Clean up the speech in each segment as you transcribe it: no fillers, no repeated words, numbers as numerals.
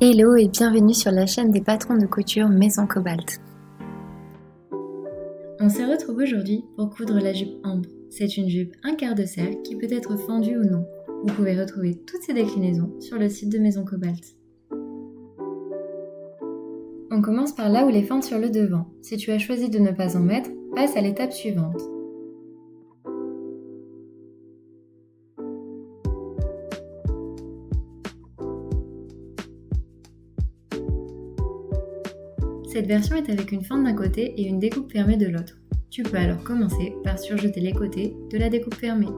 Hello et bienvenue sur la chaîne des patrons de couture Maison Cobalt. On se retrouve aujourd'hui pour coudre la jupe ambre. C'est une jupe un quart de cercle qui peut être fendue ou non. Vous pouvez retrouver toutes ces déclinaisons sur le site de Maison Cobalt. On commence par là où les fentes sur le devant. Si tu as choisi de ne pas en mettre, passe à l'étape suivante. Cette version est avec une fente d'un côté et une découpe fermée de l'autre. Tu peux alors commencer par surjeter les côtés de la découpe fermée.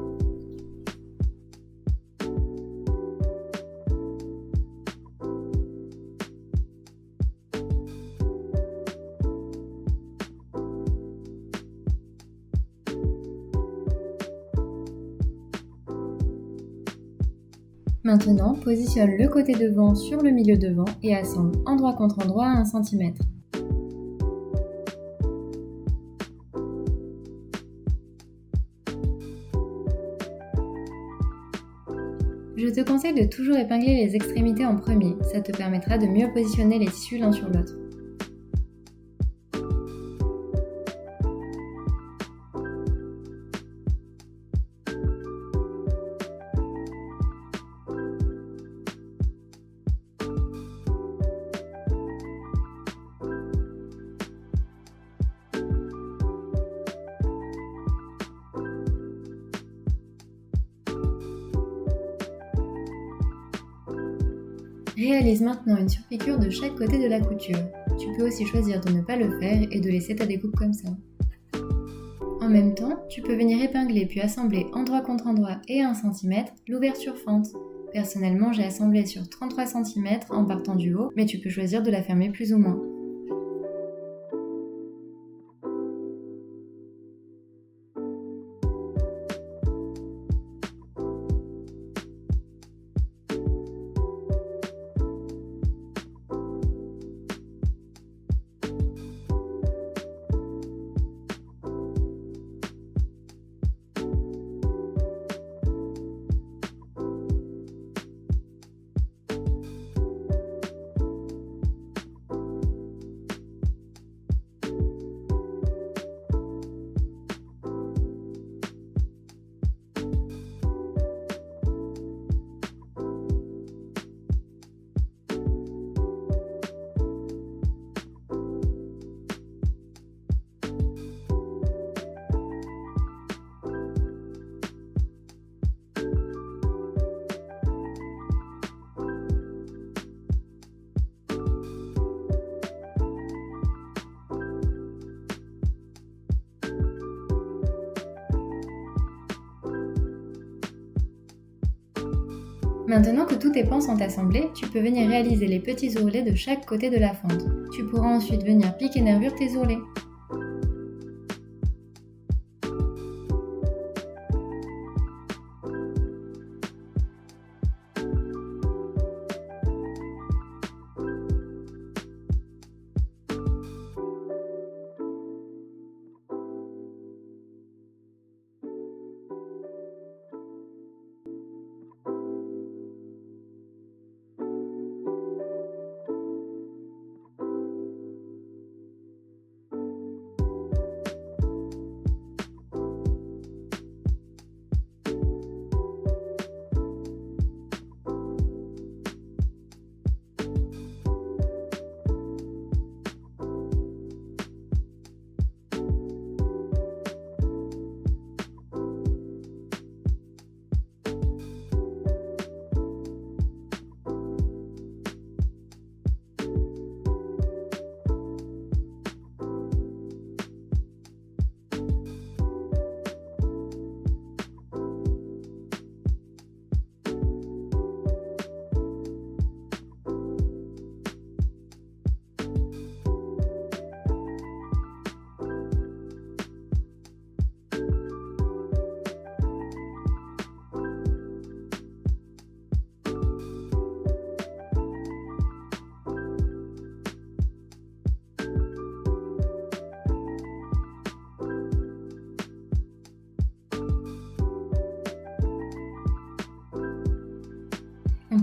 Maintenant, positionne le côté devant sur le milieu devant et assemble endroit contre endroit à 1 cm. Je te conseille de toujours épingler les extrémités en premier, ça te permettra de mieux positionner les tissus l'un sur l'autre. Réalise maintenant une surpiqûre de chaque côté de la couture. Tu peux aussi choisir de ne pas le faire et de laisser ta découpe comme ça. En même temps, tu peux venir épingler puis assembler endroit contre endroit et à 1 cm l'ouverture fente. Personnellement, j'ai assemblé sur 33 cm en partant du haut, mais tu peux choisir de la fermer plus ou moins. Maintenant que tous tes pans sont assemblés, tu peux venir réaliser les petits ourlets de chaque côté de la fente. Tu pourras ensuite venir piquer nervure tes ourlets.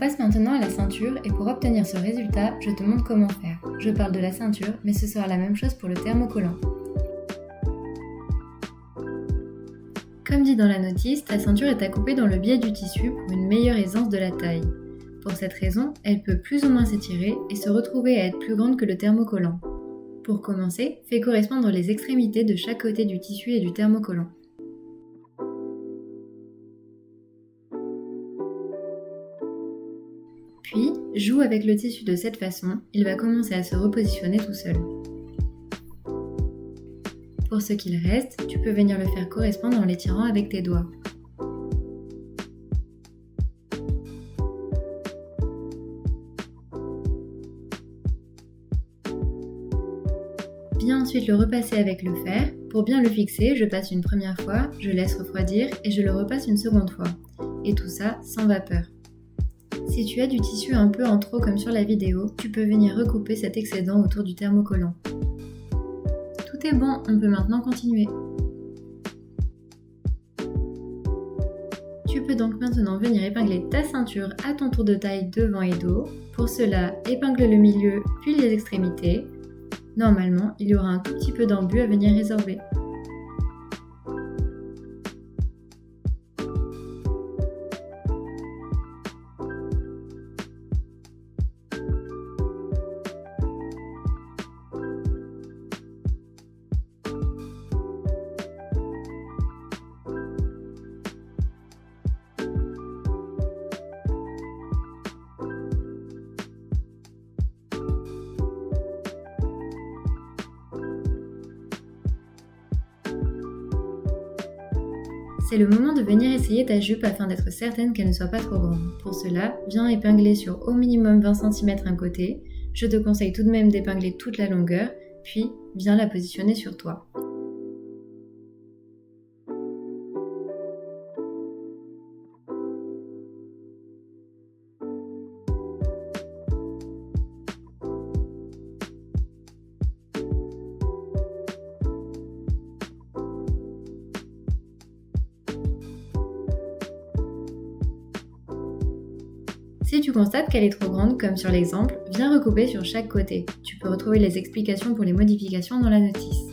passe maintenant à la ceinture et pour obtenir ce résultat, je te montre comment faire. Je parle de la ceinture, mais ce sera la même chose pour le thermocollant. Comme dit dans la notice, ta ceinture est à couper dans le biais du tissu pour une meilleure aisance de la taille. Pour cette raison, elle peut plus ou moins s'étirer et se retrouver à être plus grande que le thermocollant. Pour commencer, fais correspondre les extrémités de chaque côté du tissu et du thermocollant. Puis, joue avec le tissu de cette façon, il va commencer à se repositionner tout seul. Pour ce qu'il reste, tu peux venir le faire correspondre en l'étirant avec tes doigts. Viens ensuite le repasser avec le fer. Pour bien le fixer, je passe une première fois, je laisse refroidir et je le repasse une seconde fois. Et tout ça sans vapeur. Si tu as du tissu un peu en trop comme sur la vidéo, tu peux venir recouper cet excédent autour du thermocollant. Tout est bon, on peut maintenant continuer. Tu peux donc maintenant venir épingler ta ceinture à ton tour de taille devant et dos. Pour cela, épingle le milieu puis les extrémités. Normalement, il y aura un tout petit peu d'embu à venir résorber. C'est le moment de venir essayer ta jupe afin d'être certaine qu'elle ne soit pas trop grande. Pour cela, viens épingler sur au minimum 20 cm un côté. Je te conseille tout de même d'épingler toute la longueur, puis viens la positionner sur toi. Si tu constates qu'elle est trop grande, comme sur l'exemple, viens recouper sur chaque côté. Tu peux retrouver les explications pour les modifications dans la notice.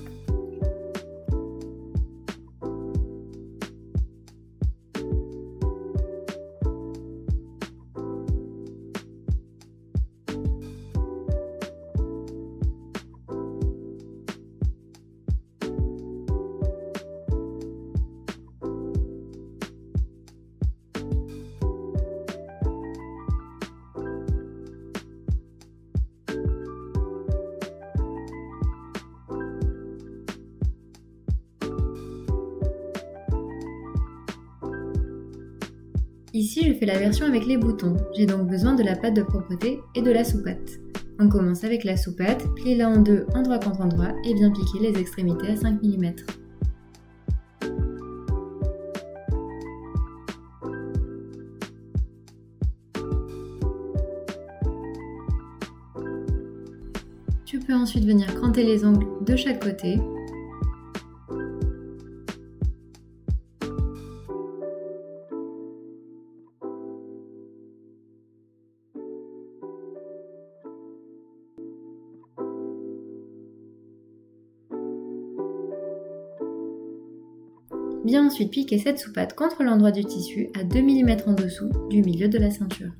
Ici, je fais la version avec les boutons. J'ai donc besoin de la pâte de propreté et de la sous-pâte. On commence avec la sous-pâte, plie-la en deux endroit contre endroit et viens piquer les extrémités à 5 mm. Tu peux ensuite venir cranter les angles de chaque côté. Viens ensuite piquer cette sous-pâte contre l'endroit du tissu à 2 mm en dessous du milieu de la ceinture.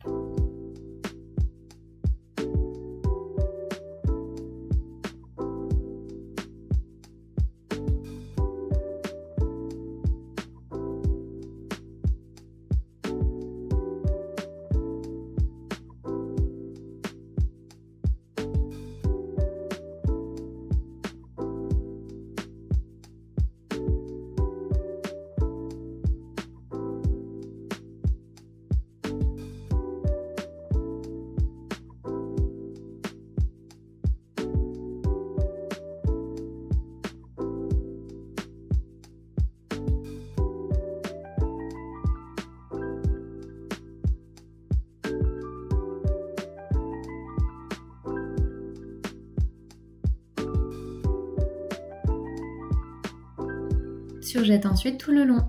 Surjette ensuite tout le long.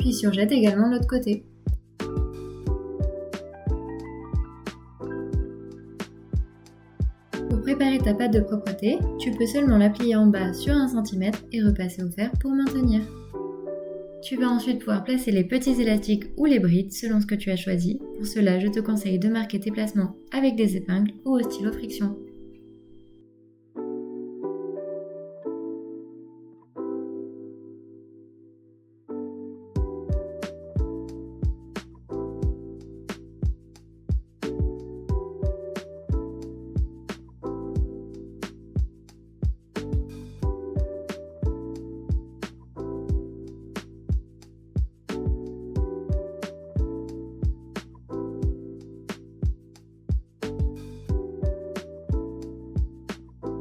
puis surjette également de l'autre côté. Pour préparer ta pâte de propreté, tu peux seulement la plier en bas sur 1 cm et repasser au fer pour maintenir. Tu vas ensuite pouvoir placer les petits élastiques ou les brides selon ce que tu as choisi. Pour cela, je te conseille de marquer tes placements avec des épingles ou au stylo friction.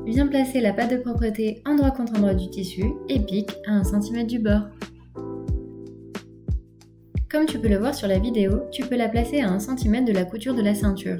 Viens placer la pâte de propreté endroit contre endroit du tissu et pique à 1 cm du bord. Comme tu peux le voir sur la vidéo, tu peux la placer à 1 cm de la couture de la ceinture.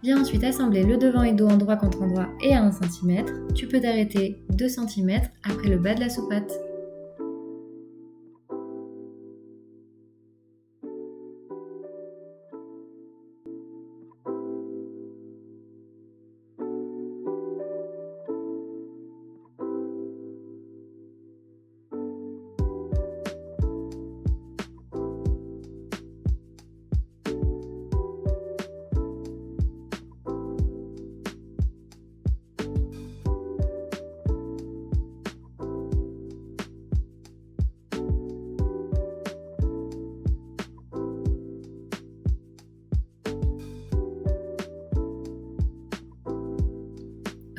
Viens ensuite assembler le devant et dos endroit contre endroit et à 1 cm. Tu peux t'arrêter 2 cm après le bas de la soupate.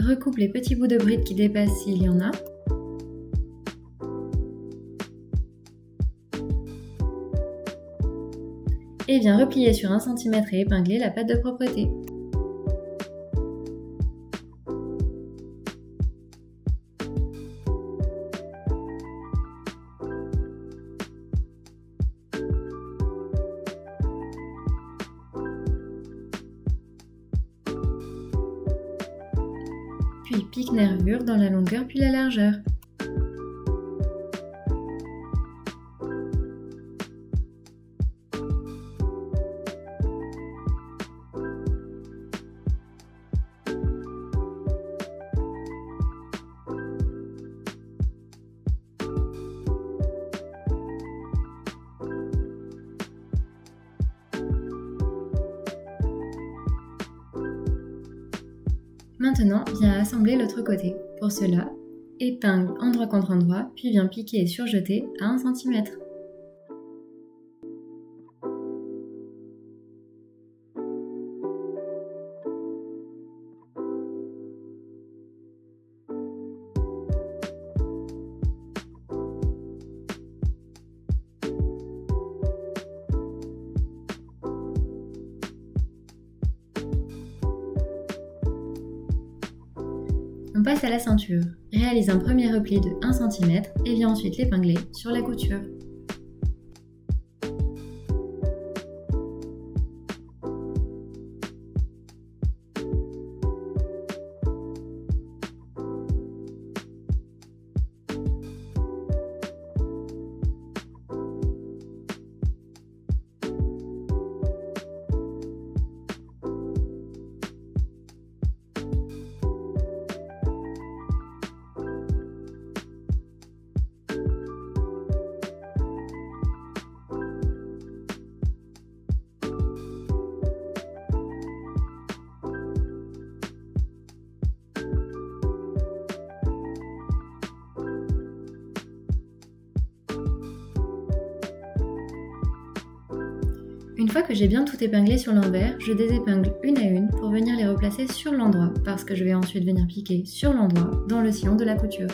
Recoupe les petits bouts de bride qui dépassent s'il y en a. Et viens replier sur 1 cm et épingler la pâte de propreté. Puis pique nervure dans la longueur puis la largeur. Maintenant, viens assembler l'autre côté. Pour cela, épingle endroit contre endroit, puis viens piquer et surjeter à 1 cm. On passe à la ceinture. Réalise un premier repli de 1 cm et viens ensuite l'épingler sur la couture. Une fois que j'ai bien tout épinglé sur l'envers, je désépingle une à une pour venir les replacer sur l'endroit parce que je vais ensuite venir piquer sur l'endroit dans le sillon de la couture.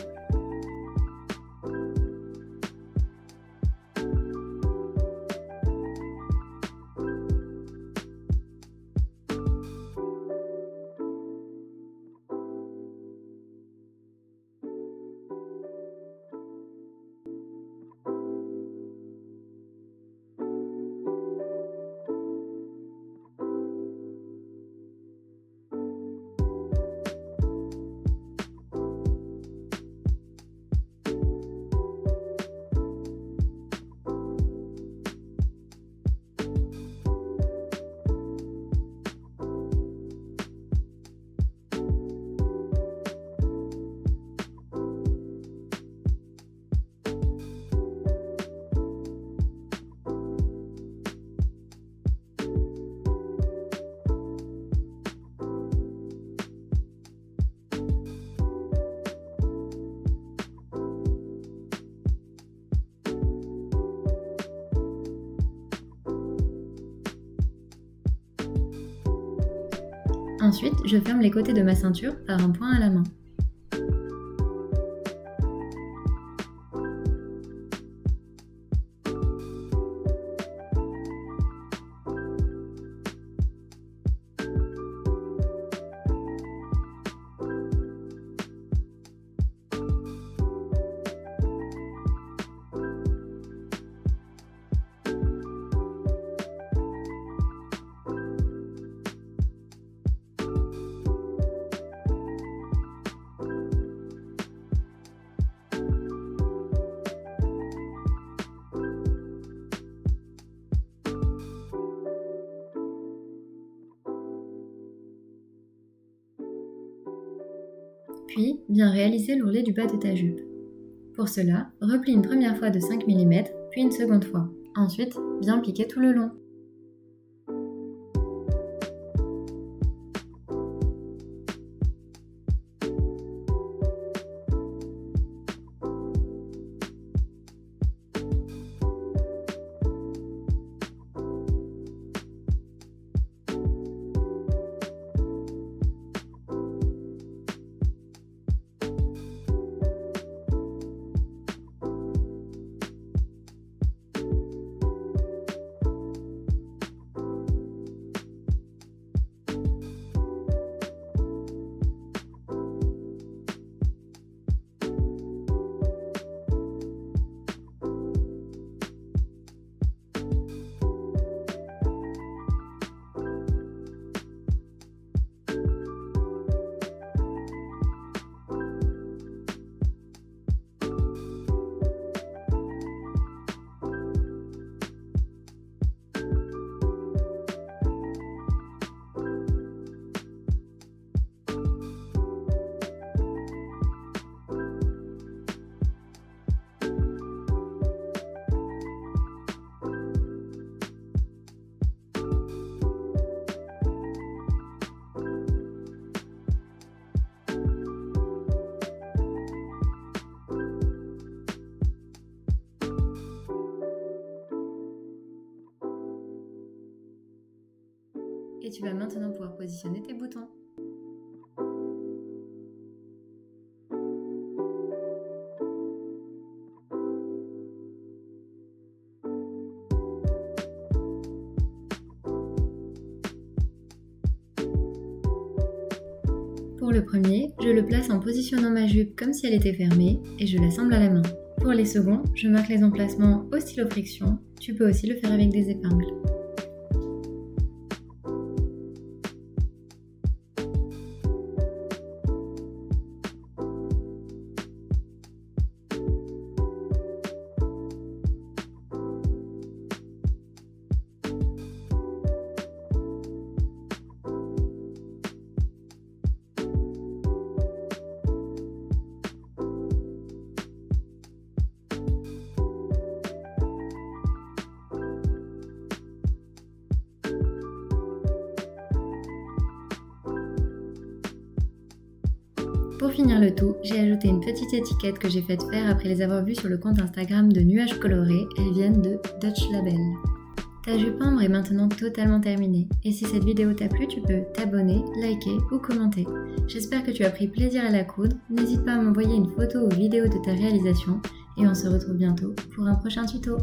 Ensuite, je ferme les côtés de ma ceinture par un point à la main. Puis, viens réaliser l'ourlet du bas de ta jupe. Pour cela, replie une première fois de 5 mm, puis une seconde fois. Ensuite, viens piquer tout le long. Et tu vas maintenant pouvoir positionner tes boutons. Pour le premier, je le place en positionnant ma jupe comme si elle était fermée et je l'assemble à la main. Pour les seconds, je marque les emplacements au stylo friction, tu peux aussi le faire avec des épingles. Pour finir le tout, j'ai ajouté une petite étiquette que j'ai faite faire après les avoir vues sur le compte Instagram de Nuages Colorés. Elles viennent de Dutch Label. Ta jupe ambre est maintenant totalement terminée, et si cette vidéo t'a plu, tu peux t'abonner, liker ou commenter. J'espère que tu as pris plaisir à la coudre, n'hésite pas à m'envoyer une photo ou vidéo de ta réalisation, et on se retrouve bientôt pour un prochain tuto.